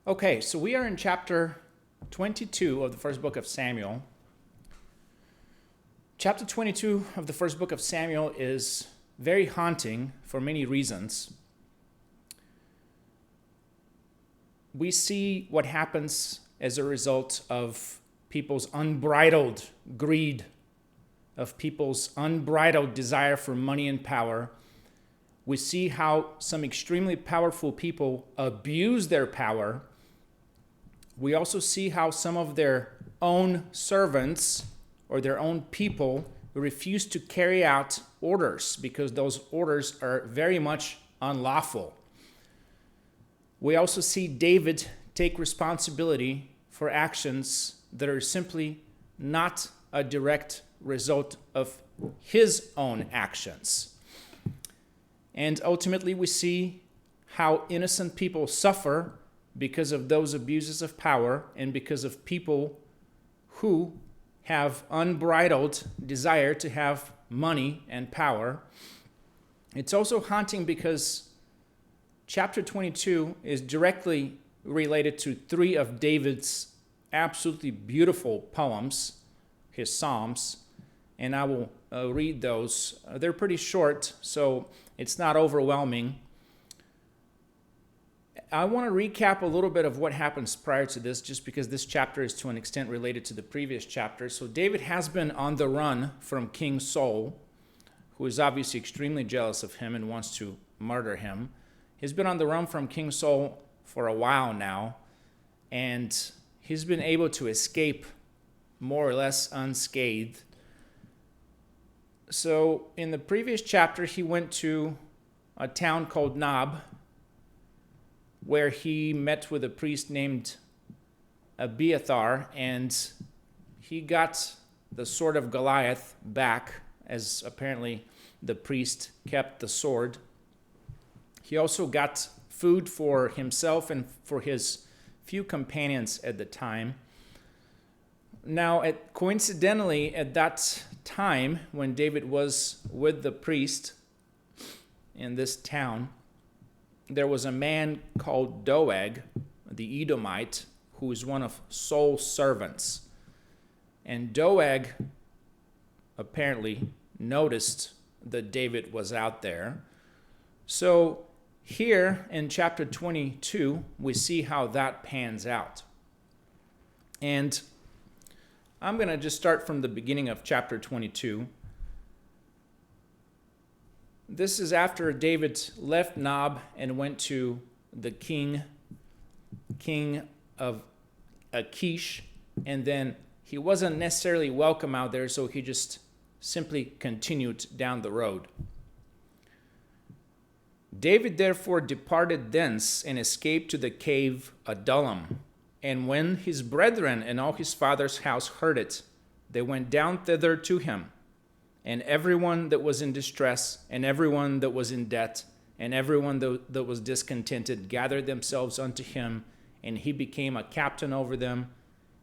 Okay, so we are in chapter 22 of the first book of Samuel. Chapter 22 of the first book of Samuel is very haunting for many reasons. We see what happens as a result of people's unbridled greed, of people's unbridled desire for money and power. We see how some extremely powerful people abuse their power. We also see how some of their own servants or their own people refuse to carry out orders because those orders are very much unlawful. We also see David take responsibility for actions that are simply not a direct result of his own actions. And ultimately, we see how innocent people suffer because of those abuses of power and because of people who have unbridled desire to have money and power. It's also haunting because chapter 22 is directly related to three of David's absolutely beautiful poems, his Psalms, and I will read those. They're pretty short, so it's not overwhelming. I want to recap a little bit of what happens prior to this, just because this chapter is to an extent related to the previous chapter. So David has been on the run from King Saul, who is obviously extremely jealous of him and wants to murder him. He's been on the run from King Saul for a while now, and he's been able to escape more or less unscathed. So in the previous chapter, he went to a town called Nob, where he met with a priest named Abiathar, and he got the sword of Goliath back, as apparently the priest kept the sword. He also got food for himself and for his few companions at the time. Now, coincidentally, at that time, when David was with the priest in this town, there was a man called Doeg, the Edomite, who is one of Saul's servants. And Doeg apparently noticed that David was out there. So here in chapter 22, we see how that pans out. And I'm going to just start from the beginning of chapter 22. This is after David left Nob and went to the king of Achish, and then he wasn't necessarily welcome out there, so he just simply continued down the road. David therefore departed thence and escaped to the cave Adullam. And when his brethren and all his father's house heard it, they went down thither to him. And everyone that was in distress, and everyone that was in debt, and everyone that was discontented gathered themselves unto him, and he became a captain over them,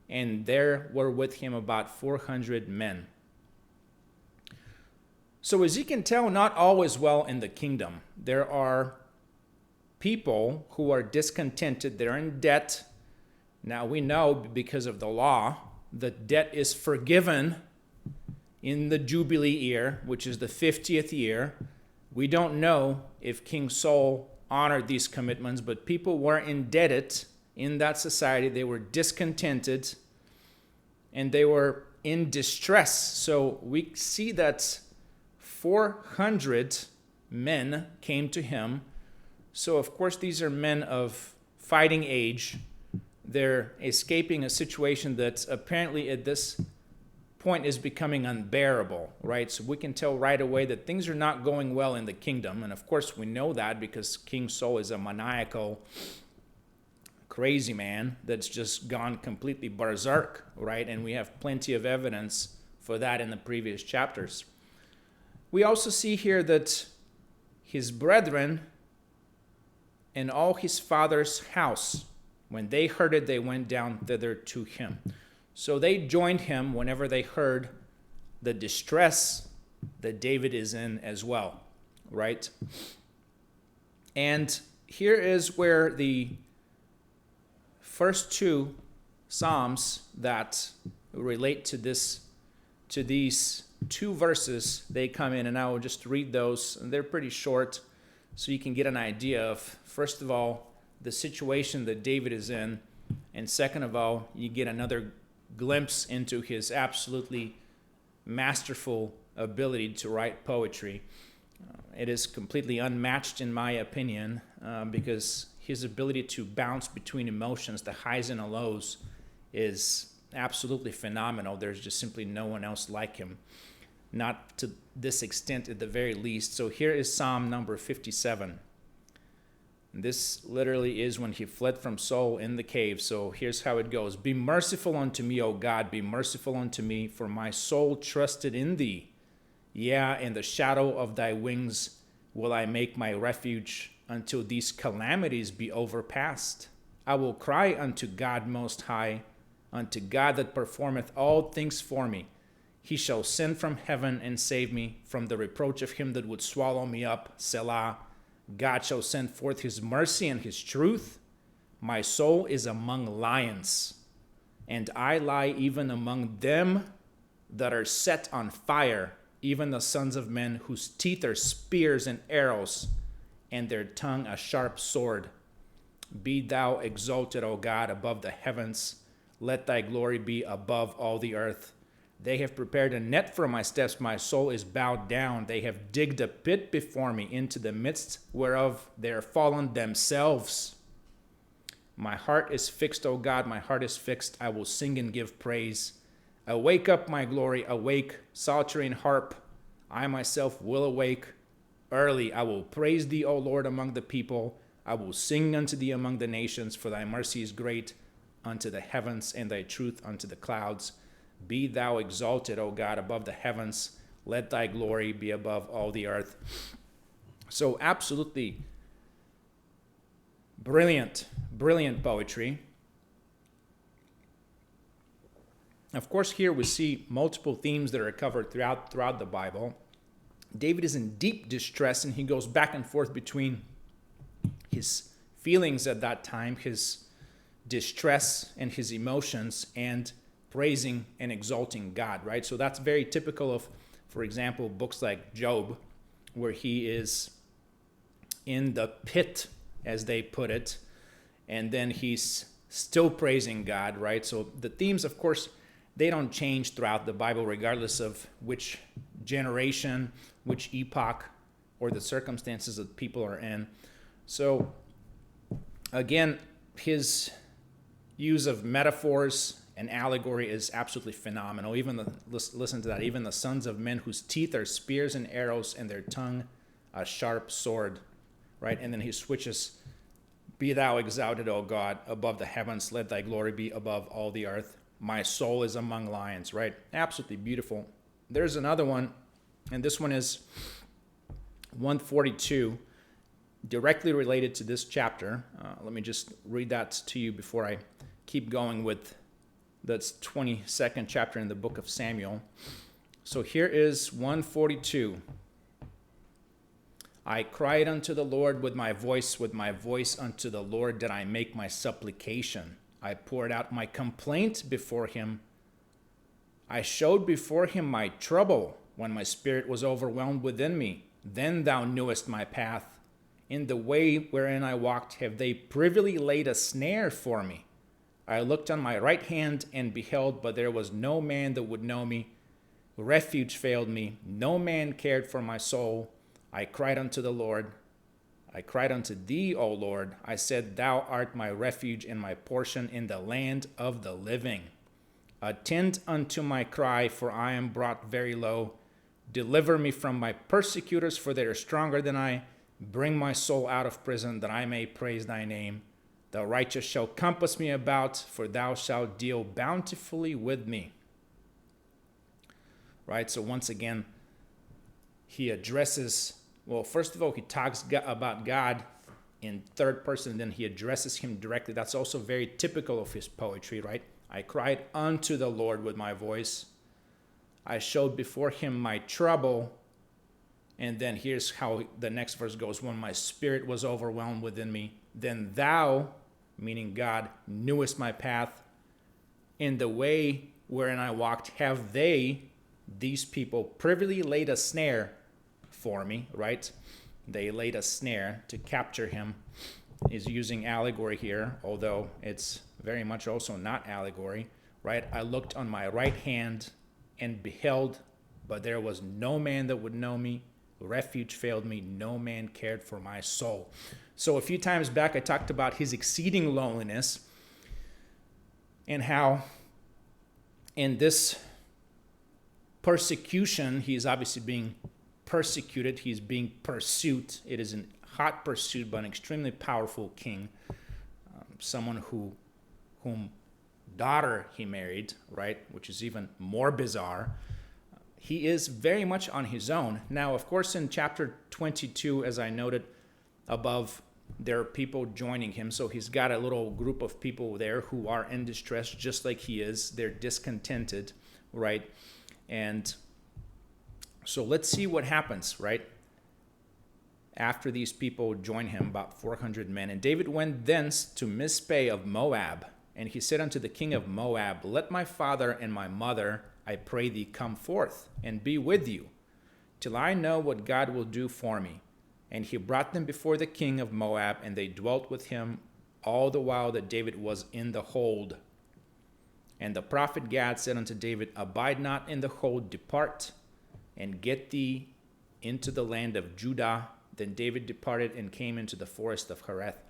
and there were with him about 400 men. So as you can tell, not all is well in the kingdom. There are people who are discontented, they're in debt. Now we know because of the law that debt is forgiven in the Jubilee year, which is the 50th year. We don't know if King Saul honored these commitments, but people were indebted in that society. They were discontented and they were in distress. So we see that 400 men came to him. So of course these are men of fighting age. They're escaping a situation that apparently at this point is becoming unbearable, right? So we can tell right away that things are not going well in the kingdom. And of course we know that because King Saul is a maniacal, crazy man that's just gone completely berserk, right? And we have plenty of evidence for that in the previous chapters. We also see here that his brethren and all his father's house, when they heard it, they went down thither to him. So they joined him whenever they heard the distress that David is in as well, right? And here is where the first two Psalms that relate to these two verses, they come in, and I will just read those. And they're pretty short, so you can get an idea of, first of all, the situation that David is in, and second of all, you get another glimpse into his absolutely masterful ability to write poetry. It is completely unmatched in my opinion, because his ability to bounce between emotions, the highs and the lows, is absolutely phenomenal. There's just simply no one else like him, not to this extent at the very least. So here is Psalm number 57. This literally is when he fled from Saul in the cave. So here's how it goes. Be merciful unto me, O God, be merciful unto me, for my soul trusted in thee. Yeah, in the shadow of thy wings will I make my refuge until these calamities be overpast. I will cry unto God most high, unto God that performeth all things for me. He shall send from heaven and save me from the reproach of him that would swallow me up. Selah. God shall send forth his mercy and his truth. My soul is among lions, and I lie even among them that are set on fire, even the sons of men whose teeth are spears and arrows, and their tongue a sharp sword. Be thou exalted, O God, above the heavens. Let thy glory be above all the earth. They have prepared a net for my steps. My soul is bowed down. They have digged a pit before me, into the midst whereof they are fallen themselves. My heart is fixed, O God, my heart is fixed. I will sing and give praise. Awake up, my glory, awake, psaltery and harp. I myself will awake early. I will praise thee, O Lord, among the people. I will sing unto thee among the nations, for thy mercy is great unto the heavens, and thy truth unto the clouds. Be thou exalted, O God, above the heavens. Let thy glory be above all the earth. So absolutely brilliant poetry. Of course, here we see multiple themes that are covered throughout the Bible. David is in deep distress, and he goes back and forth between his feelings at that time, his distress and his emotions, and praising and exalting God, right? So that's very typical of, for example, books like Job, where he is in the pit, as they put it, and then he's still praising God, right? So the themes, of course, they don't change throughout the Bible, regardless of which generation, which epoch, or the circumstances that people are in. So again, his use of metaphors and allegory is absolutely phenomenal. Listen to that. Even the sons of men whose teeth are spears and arrows, and their tongue a sharp sword, right? And then he switches, be thou exalted, O God, above the heavens. Let thy glory be above all the earth. My soul is among lions, right? Absolutely beautiful. There's another one, and this one is 142, directly related to this chapter. Let me just read that to you before I keep going with that's 22nd chapter in the book of Samuel. So here is 142. I cried unto the Lord with my voice unto the Lord did I make my supplication. I poured out my complaint before him. I showed before him my trouble when my spirit was overwhelmed within me. Then thou knewest my path. In the way wherein I walked have they privily laid a snare for me. I looked on my right hand and beheld, but there was no man that would know me. Refuge failed me. No man cared for my soul. I cried unto the Lord. I cried unto thee, O Lord. I said, thou art my refuge and my portion in the land of the living. Attend unto my cry, for I am brought very low. Deliver me from my persecutors, for they are stronger than I. Bring my soul out of prison, that I may praise thy name. The righteous shall compass me about, for thou shalt deal bountifully with me. Right? So once again, he addresses, well, first of all, he talks about God in third person, then he addresses him directly. That's also very typical of his poetry, right? I cried unto the Lord with my voice. I showed before him my trouble. And then here's how the next verse goes. When my spirit was overwhelmed within me, then thou meaning God knewest my path. In the way wherein I walked, have they, these people, privily laid a snare for me, right? They laid a snare to capture him. He's using allegory here, although it's very much also not allegory, right? I looked on my right hand and beheld, but there was no man that would know me. Refuge failed me. No man cared for my soul. So a few times back, I talked about his exceeding loneliness and how in this persecution, he's obviously being persecuted. He's being pursued. It is a hot pursuit by an extremely powerful king, someone whom daughter he married, right? Which is even more bizarre. He is very much on his own. Now, of course, in chapter 22, as I noted above, there are people joining him. So he's got a little group of people there who are in distress, just like he is. They're discontented, right? And so let's see what happens, right? After these people join him, about 400 men. And David went thence to Mizpeh of Moab. And he said unto the king of Moab, let my father and my mother, I pray thee, come forth and be with you, till I know what God will do for me. And he brought them before the king of Moab, and they dwelt with him all the while that David was in the hold. And the prophet Gad said unto David, abide not in the hold, depart, and get thee into the land of Judah. Then David departed and came into the forest of Hereth.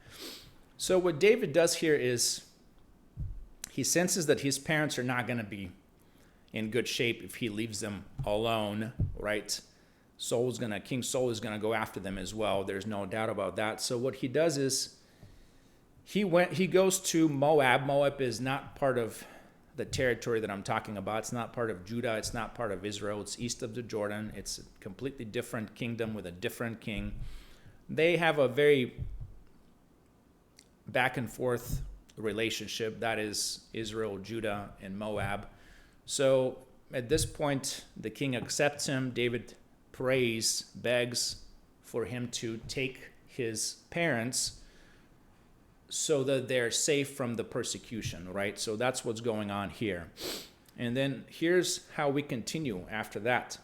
So what David does here is he senses that his parents are not going to be in good shape if he leaves them alone, right? King Saul is going to go after them as well. There's no doubt about that. So what he does is he goes to Moab. Moab is not part of the territory that I'm talking about. It's not part of Judah. It's not part of Israel. It's east of the Jordan. It's a completely different kingdom with a different king. They have a very back and forth relationship. That is Israel, Judah, and Moab. So at this point, the king accepts him. David prays, begs for him to take his parents so that they're safe from the persecution, right? So that's what's going on here. And then here's how we continue after that.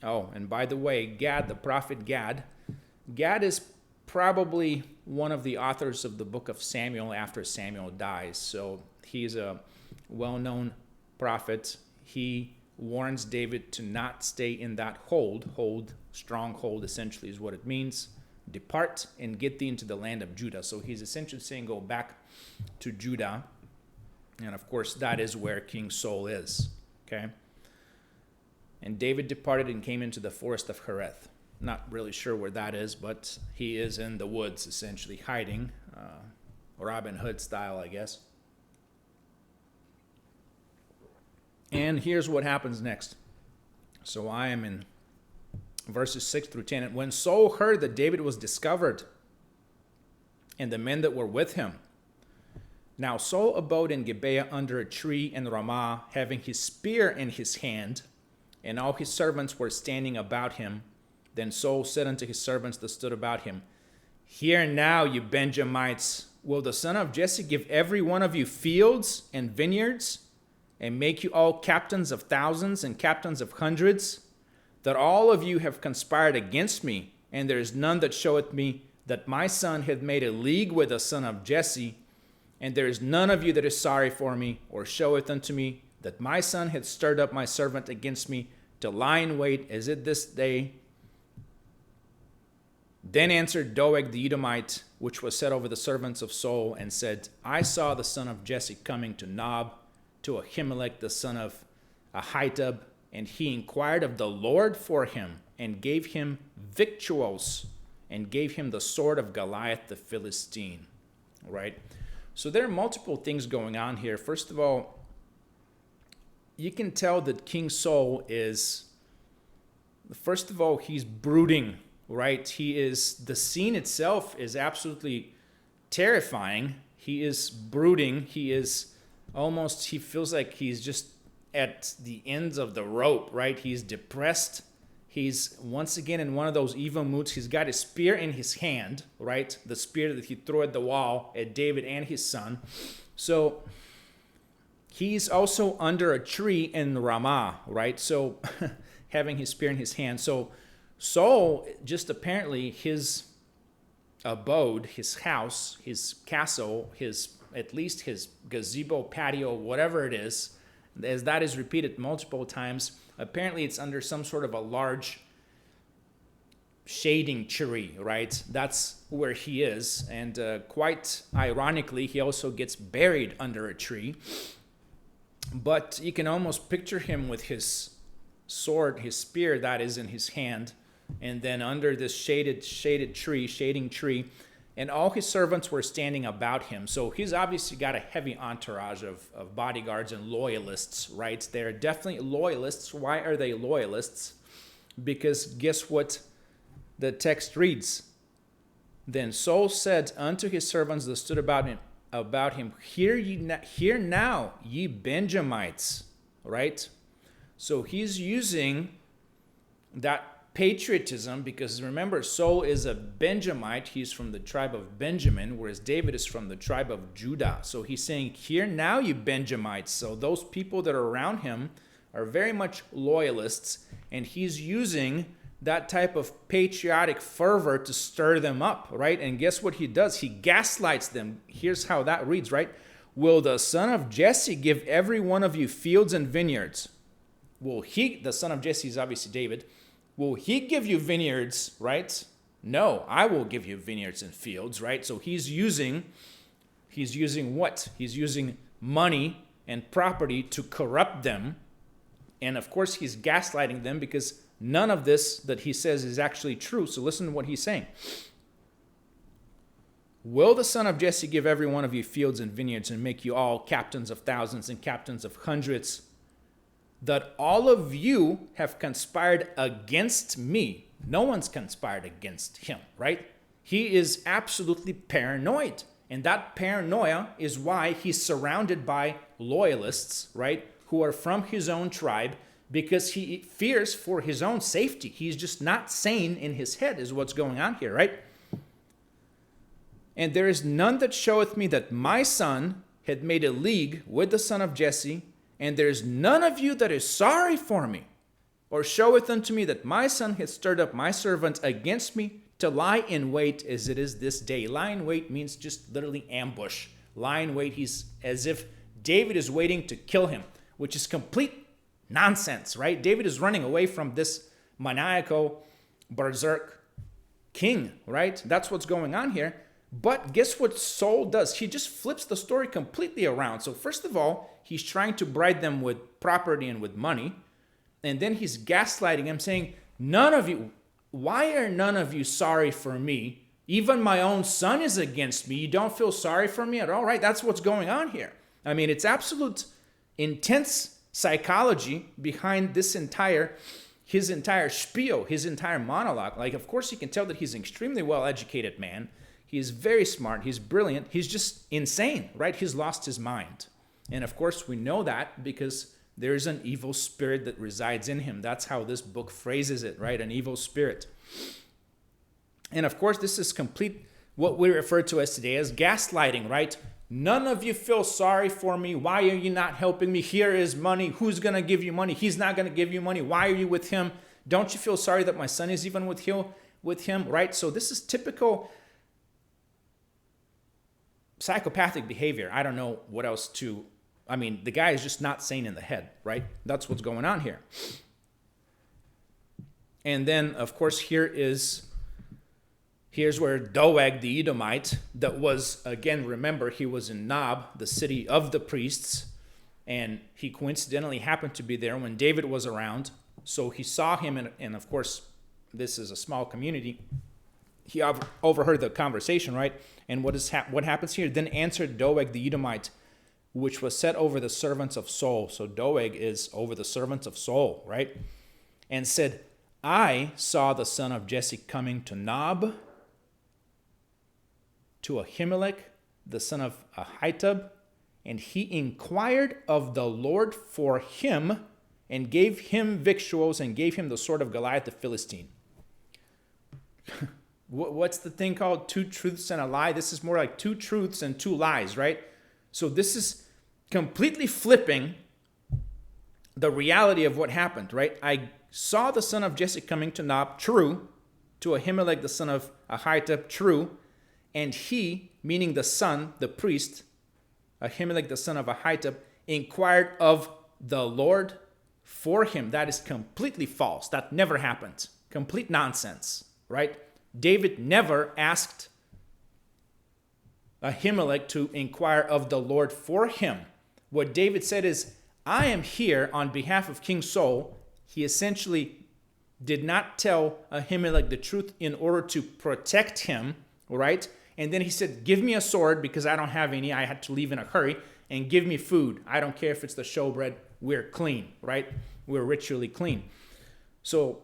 Oh, and by the way, Gad, the prophet Gad is probably one of the authors of the book of Samuel after Samuel dies. So he's a well-known prophet. He warns David to not stay in that hold, stronghold essentially is what it means. Depart and get thee into the land of Judah. So he's essentially saying go back to Judah. And of course, that is where King Saul is. Okay? And David departed and came into the forest of Hereth. Not really sure where that is, but he is in the woods, essentially hiding. Robin Hood style, I guess. And here's what happens next. So I am in verses 6 through 10. And when Saul heard that David was discovered, and the men that were with him, now Saul abode in Gibeah under a tree in Ramah, having his spear in his hand, and all his servants were standing about him. Then Saul said unto his servants that stood about him, hear now, you Benjamites, will the son of Jesse give every one of you fields and vineyards, and make you all captains of thousands and captains of hundreds? That all of you have conspired against me, and there is none that showeth me that my son hath made a league with the son of Jesse, and there is none of you that is sorry for me, or showeth unto me that my son hath stirred up my servant against me to lie in wait as it this day. Then answered Doeg the Edomite, which was set over the servants of Saul, and said, I saw the son of Jesse coming to Nob, to Ahimelech the son of Ahitub, and he inquired of the Lord for him, and gave him victuals, and gave him the sword of Goliath the Philistine. Right? So there are multiple things going on here. First of all, you can tell that King Saul is, first of all, he's brooding, right? The scene itself is absolutely terrifying. He is brooding. He feels like he's just at the ends of the rope, right? He's depressed. He's once again in one of those evil moods. He's got a spear in his hand, right? The spear that he threw at the wall at David and his son. So he's also under a tree in Ramah, right? So having his spear in his hand. So Saul, just apparently his abode, his house, his castle, at least his gazebo, patio, whatever it is, as that is repeated multiple times, apparently it's under some sort of a large shading tree, right? That's where he is. And quite ironically, he also gets buried under a tree. But you can almost picture him with his sword, his spear that is in his hand, and then under this shading tree, and all his servants were standing about him. So he's obviously got a heavy entourage of bodyguards and loyalists, right? They're definitely loyalists. Why are they loyalists? Because guess what the text reads? Then Saul said unto his servants that stood about him, hear now, ye Benjamites, right? So he's using that patriotism, because remember, Saul is a Benjamite. He's from the tribe of Benjamin, whereas David is from the tribe of Judah. So he's saying, hear now, you Benjamites. So those people that are around him are very much loyalists, and he's using that type of patriotic fervor to stir them up, right? And guess what he does? He gaslights them. Here's how that reads, right? Will the son of Jesse give every one of you fields and vineyards? Will he, the son of Jesse is obviously David, will he give you vineyards, right? No, I will give you vineyards and fields, right? So he's using what? He's using money and property to corrupt them. And of course, he's gaslighting them, because none of this that he says is actually true. So listen to what he's saying. Will the son of Jesse give every one of you fields and vineyards and make you all captains of thousands and captains of hundreds, that all of you have conspired against me? No one's conspired against him, right? He is absolutely paranoid. And that paranoia is why he's surrounded by loyalists, right, who are from his own tribe, because he fears for his own safety. He's just not sane in his head is what's going on here, right? And there is none that showeth me that my son had made a league with the son of Jesse, and there is none of you that is sorry for me, or showeth unto me that my son hath stirred up my servant against me to lie in wait as it is this day. Lie in wait means just literally ambush. Lie in wait, he's as if David is waiting to kill him, which is complete nonsense, right? David is running away from this maniacal berserk king, right? That's what's going on here. But guess what Saul does? He just flips the story completely around. So first of all, he's trying to bribe them with property and with money. And then he's gaslighting him, saying, why are none of you sorry for me? Even my own son is against me. You don't feel sorry for me at all, right? That's what's going on here. I mean, it's absolute intense psychology behind his entire spiel, his entire monologue. Like, of course, you can tell that he's an extremely well-educated man. He's very smart. He's brilliant. He's just insane, right? He's lost his mind. And of course, we know that because there's an evil spirit that resides in him. That's how this book phrases it, right? An evil spirit. And of course, this is complete what we refer to as today as gaslighting, right? None of you feel sorry for me. Why are you not helping me? Here is money. Who's going to give you money? He's not going to give you money. Why are you with him? Don't you feel sorry that my son is even with him, right? So this is typical psychopathic behavior. I don't know what else the guy is just not sane in the head, right? That's what's going on here. And then, of course, here's where Doeg the Edomite, that was, again, remember, he was in Nob, the city of the priests, and he coincidentally happened to be there when David was around. So he saw him, and of course, this is a small community. He overheard the conversation, right? And what happens here? Then answered Doeg the Edomite, which was set over the servants of Saul. So Doeg is over the servants of Saul, right? And said, I saw the son of Jesse coming to Nob, to Ahimelech, the son of Ahitub, and he inquired of the Lord for him and gave him victuals and gave him the sword of Goliath the Philistine. What's the thing called? Two truths and a lie? This is more like two truths and two lies, right? So this is completely flipping the reality of what happened, right? I saw the son of Jesse coming to Nob, true, to Ahimelech the son of Ahitub, true, and he, meaning the son, the priest, Ahimelech the son of Ahitub, inquired of the Lord for him. That is completely false. That never happened. Complete nonsense, right? David never asked Ahimelech to inquire of the Lord for him. What David said is, I am here on behalf of King Saul. He essentially did not tell Ahimelech the truth in order to protect him, right? And then he said, give me a sword because I don't have any. I had to leave in a hurry. And give me food. I don't care if it's the showbread. We're clean, right? We're ritually clean. So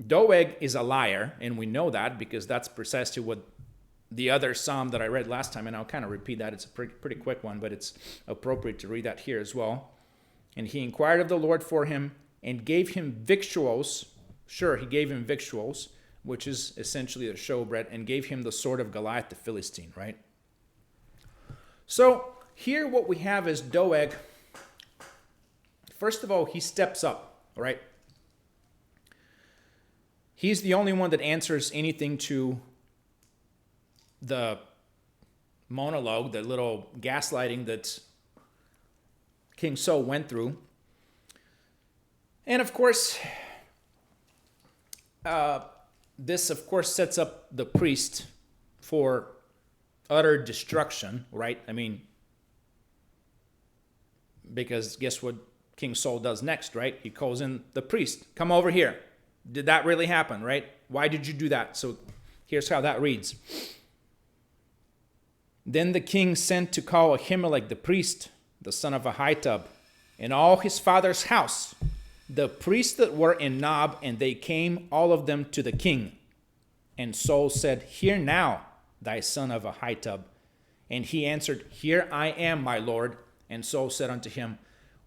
Doeg is a liar, and we know that because that's precisely what the other psalm that I read last time, and I'll kind of repeat that. It's a pretty quick one, but it's appropriate to read that here as well. And he inquired of the Lord for him and gave him victuals. Sure, he gave him victuals, which is essentially the showbread, and gave him the sword of Goliath the Philistine, right? So here what we have is Doeg. First of all, he steps up, right? He's the only one that answers anything to the monologue, the little gaslighting that King Saul went through. And of course, this of course sets up the priest for utter destruction, right? I mean, because guess what King Saul does next, right? He calls in the priest. Come over here. Did that really happen, right? Why did you do that? So here's how that reads. Then the king sent to call Ahimelech the priest, the son of Ahitub, and all his father's house, the priests that were in Nob, and they came, all of them, to the king. And Saul said, Hear now, thy son of Ahitub. And he answered, Here I am, my lord. And Saul said unto him,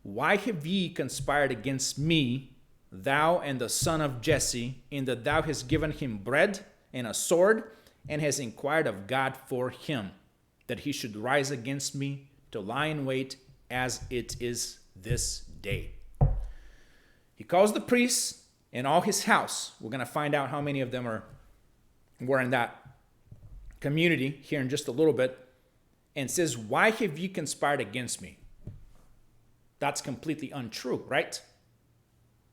Why have ye conspired against me, thou and the son of Jesse, in that thou hast given him bread and a sword, and hast inquired of God for him, that he should rise against me to lie in wait, as it is this day? He calls the priests and all his house. We're going to find out how many of them were in that community here in just a little bit, and says, Why have ye conspired against me? That's completely untrue, right?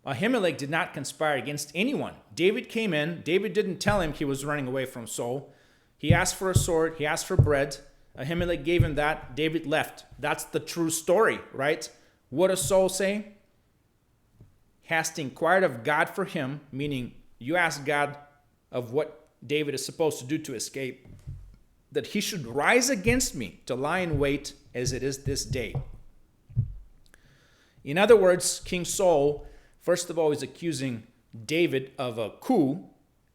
Ahimelech did not conspire against anyone. David came in. David didn't tell him he was running away from Saul. He asked for a sword. He asked for bread. Ahimelech gave him that. David left. That's the true story, right? What does Saul say? Hast inquired of God for him, meaning you ask God of what David is supposed to do to escape, that he should rise against me to lie in wait as it is this day. In other words, King Saul, first of all, is accusing David of a coup,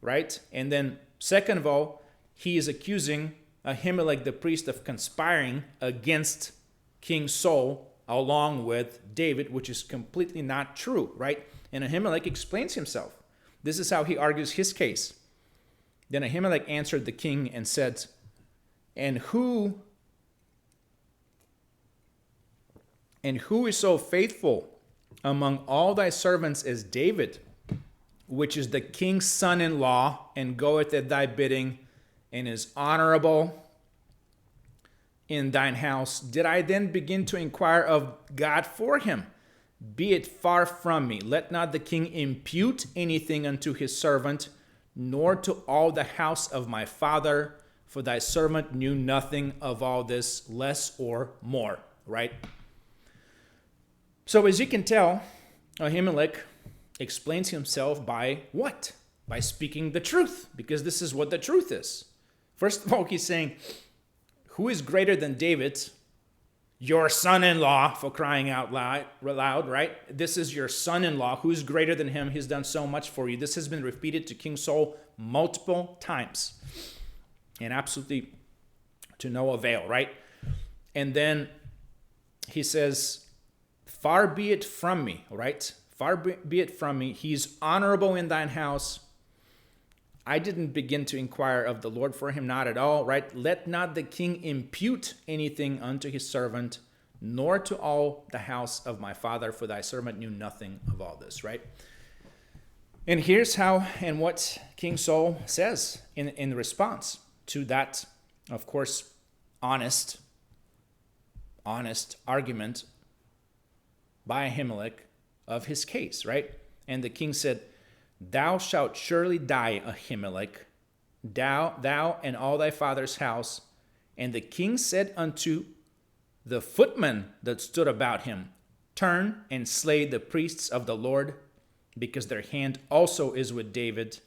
right? And then second of all, he is accusing Ahimelech the priest of conspiring against King Saul along with David, which is completely not true, right? And Ahimelech explains himself. This is how he argues his case. Then Ahimelech answered the king and said, And who is so faithful among all thy servants as David, which is the king's son-in-law, and goeth at thy bidding, and is honorable in thine house? Did I then begin to inquire of God for him? Be it far from me. Let not the king impute anything unto his servant, nor to all the house of my father, for thy servant knew nothing of all this, less or more, right? So as you can tell, Ahimelech explains himself by what? By speaking the truth, because this is what the truth is. First of all, he's saying, who is greater than David? Your son-in-law, for crying out loud, right? This is your son-in-law. Who is greater than him? He's done so much for you. This has been repeated to King Saul multiple times, and absolutely to no avail, right? And then he says, Far be it from me, right? Far be it from me. He is honorable in thine house. I didn't begin to inquire of the Lord for him, not at all, right? Let not the king impute anything unto his servant, nor to all the house of my father, for thy servant knew nothing of all this, right? And here's how and what King Saul says in response to that, of course, honest argument by Ahimelech of his case, right? And the king said, thou shalt surely die, Ahimelech, thou and all thy father's house. And the king said unto the footmen that stood about him, turn and slay the priests of the Lord, because their hand also is with David,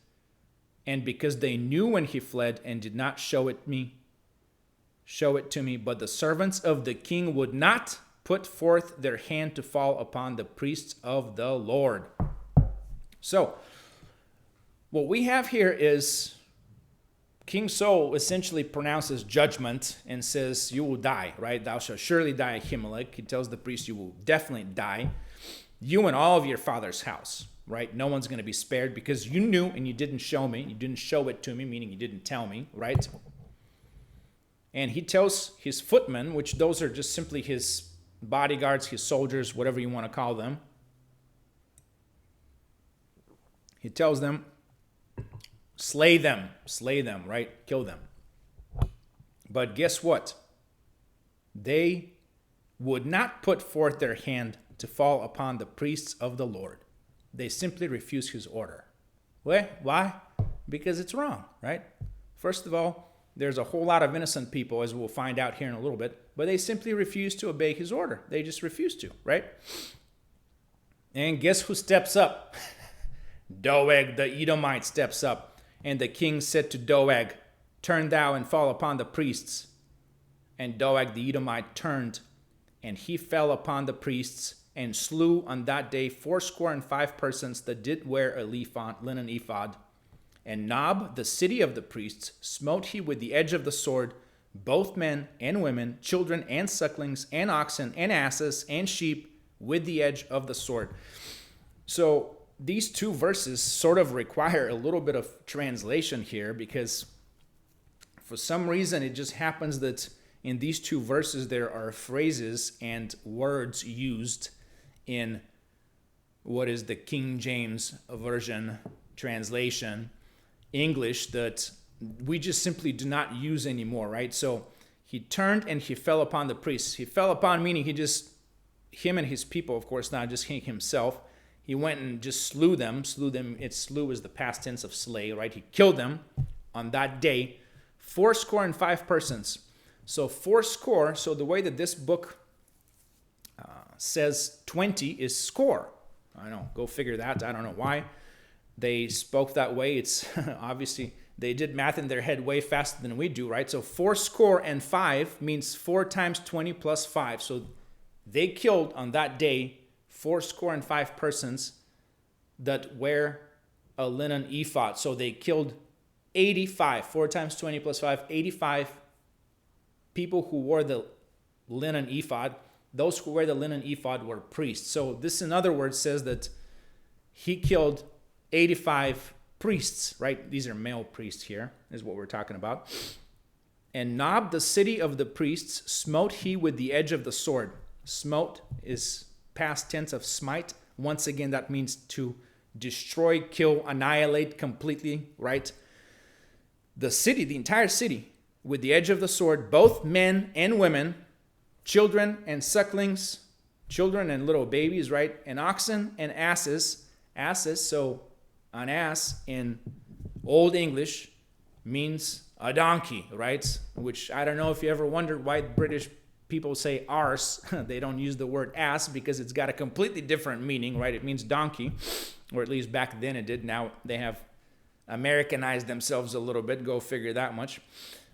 and because they knew when he fled and did not show it to me, but the servants of the king would not put forth their hand to fall upon the priests of the Lord. So, what we have here is King Saul essentially pronounces judgment and says, you will die, right? Thou shalt surely die, Ahimelech. He tells the priest, you will definitely die. You and all of your father's house, right? No one's going to be spared because you knew and you didn't show me. You didn't show it to me, meaning you didn't tell me, right? And he tells his footmen, which those are just simply his bodyguards, his soldiers, whatever you want to call them. He tells them, slay them, right? Kill them. But guess what? They would not put forth their hand to fall upon the priests of the Lord. They simply refuse his order. Why? Because it's wrong, right? First of all, there's a whole lot of innocent people, as we'll find out here in a little bit, but they simply refuse to obey his order. They just refuse to, right? And guess who steps up? Doeg the Edomite steps up. And the king said to Doeg, turn thou and fall upon the priests. And Doeg the Edomite turned, and he fell upon the priests, and slew on that day 85 persons that did wear a linen ephod. And Nob, the city of the priests, smote he with the edge of the sword, both men and women, children and sucklings, and oxen and asses and sheep, with the edge of the sword. So these two verses sort of require a little bit of translation here, because for some reason it just happens that in these two verses there are phrases and words used in what is the King James Version translation English that we just simply do not use anymore, right? So he turned and he fell upon the priests. He fell upon, meaning him and his people, of course, not just himself. He went and just slew them. Slew is the past tense of slay, right? He killed them on that day, 85 persons. So 80, so the way that this book says 20 is score. I don't know, go figure that. I don't know why they spoke that way. It's obviously they did math in their head way faster than we do, right? So 85 means 4 times 20 plus 5. So they killed on that day 85 persons that wear a linen ephod. So they killed 85, 4 times 20 plus 5, 85 people who wore the linen ephod. Those who wear the linen ephod were priests. So this, in other words, says that he killed 85 priests, right? These are male priests here, is what we're talking about. And Nob, the city of the priests, smote he with the edge of the sword. Smote is past tense of smite. Once again, that means to destroy, kill, annihilate completely, right? The city, the entire city, with the edge of the sword, both men and women, children and sucklings, children and little babies, right? And oxen and asses. Asses, so an ass in Old English means a donkey, right? Which I don't know if you ever wondered why British people say arse. They don't use the word ass because it's got a completely different meaning, right? It means donkey, or at least back then it did. Now they have Americanized themselves a little bit. Go figure that much.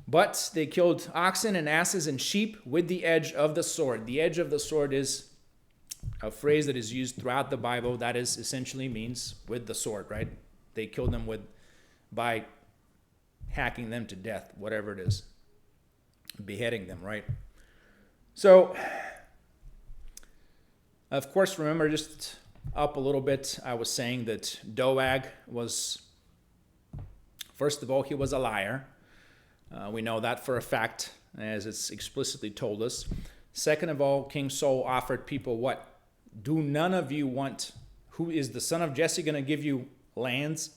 But they killed oxen and asses and sheep with the edge of the sword. The edge of the sword is a phrase that is used throughout the Bible that is essentially means with the sword, right? They killed them by hacking them to death, whatever it is, beheading them, right? So, of course, remember, just up a little bit, I was saying that Doeg was, first of all, he was a liar. We know that for a fact, as it's explicitly told us. Second of all, King Saul offered people what? Do none of you want, who is the son of Jesse going to give you lands?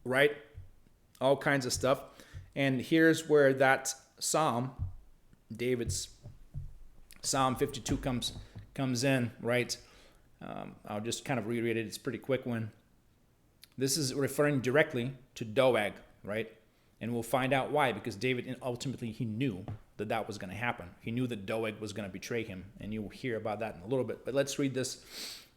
Right? All kinds of stuff. And here's where that psalm, David's Psalm 52 comes in, right? I'll just kind of reread it. It's a pretty quick one. This is referring directly to Doeg, right? And we'll find out why, because David ultimately, he knew that that was going to happen. He knew that Doeg was going to betray him, and you'll hear about that in a little bit. But let's read this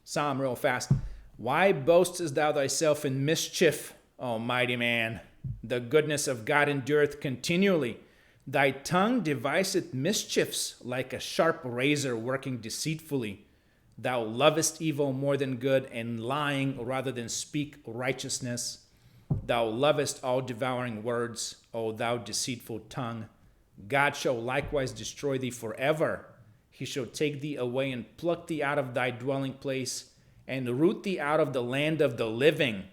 psalm real fast. Why boastest thou thyself in mischief, O mighty man? The goodness of God endureth continually. Thy tongue deviseth mischiefs like a sharp razor working deceitfully. Thou lovest evil more than good, and lying rather than speak righteousness. Thou lovest all devouring words, O thou deceitful tongue. God shall likewise destroy thee forever. He shall take thee away and pluck thee out of thy dwelling place, and root thee out of the land of the living.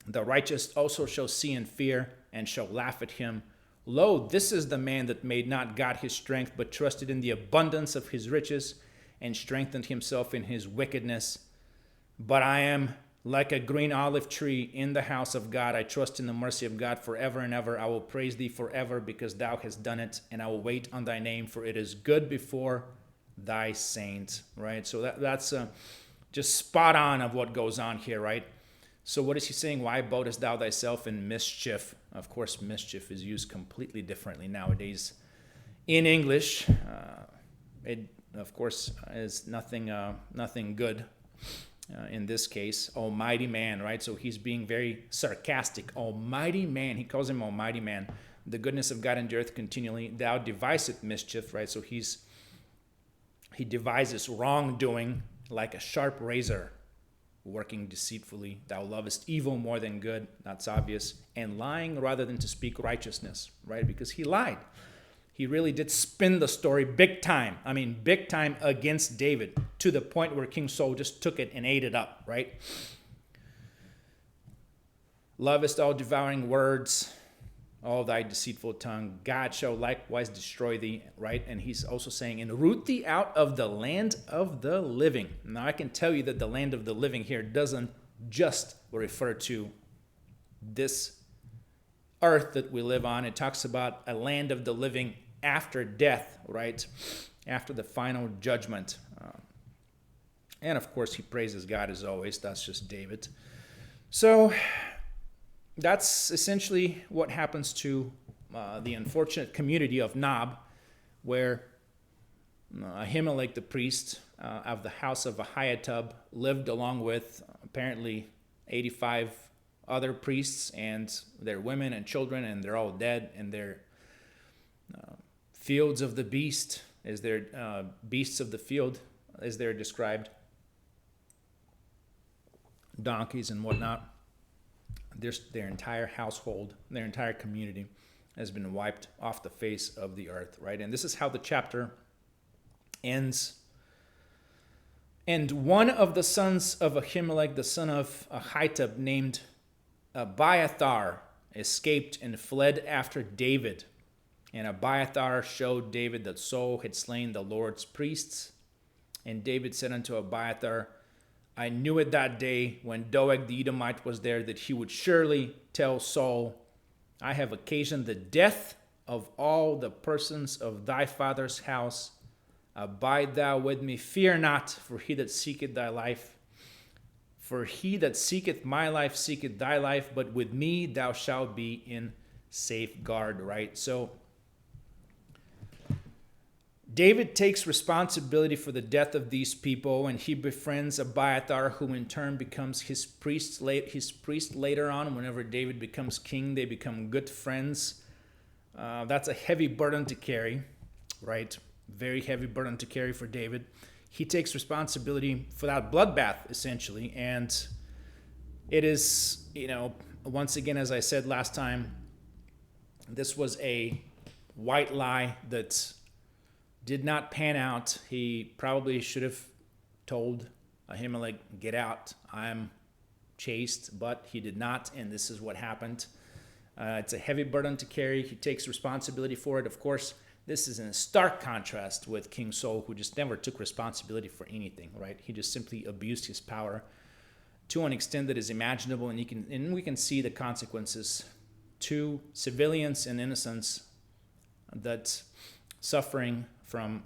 The righteous also shall see and fear, and shall laugh at him. Lo, this is the man that made not God his strength, but trusted in the abundance of his riches, and strengthened himself in his wickedness. But I am like a green olive tree in the house of God. I trust in the mercy of God forever and ever. I will praise thee forever, because thou hast done it, and I will wait on thy name, for it is good before thy saints. Right? So that's just spot on of what goes on here, right? So what is he saying? Why boastest thou thyself in mischief? Of course, mischief is used completely differently nowadays in English. It, of course, is nothing good in this case. Almighty man, right? So he's being very sarcastic. Almighty man. He calls him almighty man. The goodness of God endureth continually. Thou devisest mischief, right? So he devises wrongdoing like a sharp razor, working deceitfully. Thou lovest evil more than good. That's obvious. And lying rather than to speak righteousness, right? Because he lied. He really did spin the story big time. I mean, big time against David, to the point where King Saul just took it and ate it up, right? Lovest all devouring words, all thy deceitful tongue. God shall likewise destroy thee, right? And he's also saying, and root thee out of the land of the living. Now, I can tell you that the land of the living here doesn't just refer to this earth that we live on. It talks about a land of the living after death, right? After the final judgment. And of course, he praises God as always. That's just David. So that's essentially what happens to the unfortunate community of Nob, where Ahimelech, the priest of the house of Ahitub, lived along with apparently 85 other priests and their women and children, and they're all dead, and their fields of the beast, as their beasts of the field, as they're described, donkeys and whatnot. Their entire household, their entire community has been wiped off the face of the earth, right? And this is how the chapter ends. And one of the sons of Ahimelech, the son of Ahitub, named Abiathar, escaped and fled after David. And Abiathar showed David that Saul had slain the Lord's priests. And David said unto Abiathar, I knew it that day when Doeg the Edomite was there, that he would surely tell Saul, I have occasioned the death of all the persons of thy father's house. Abide thou with me, fear not, for he that seeketh thy life. For he that seeketh my life seeketh thy life, but with me thou shalt be in safeguard, right? So David takes responsibility for the death of these people, and he befriends Abiathar, who in turn becomes his priest later on. Whenever David becomes king, they become good friends. That's a heavy burden to carry, right? Very heavy burden to carry for David. He takes responsibility for that bloodbath, essentially, and it is, once again, as I said last time, this was a white lie that did not pan out. He probably should have told Ahimelech, get out, I'm chaste, but he did not, and this is what happened. It's a heavy burden to carry. He takes responsibility for it. Of course, this is in stark contrast with King Saul, who just never took responsibility for anything, right? He just simply abused his power to an extent that is imaginable, and we can see the consequences to civilians and innocents that suffering from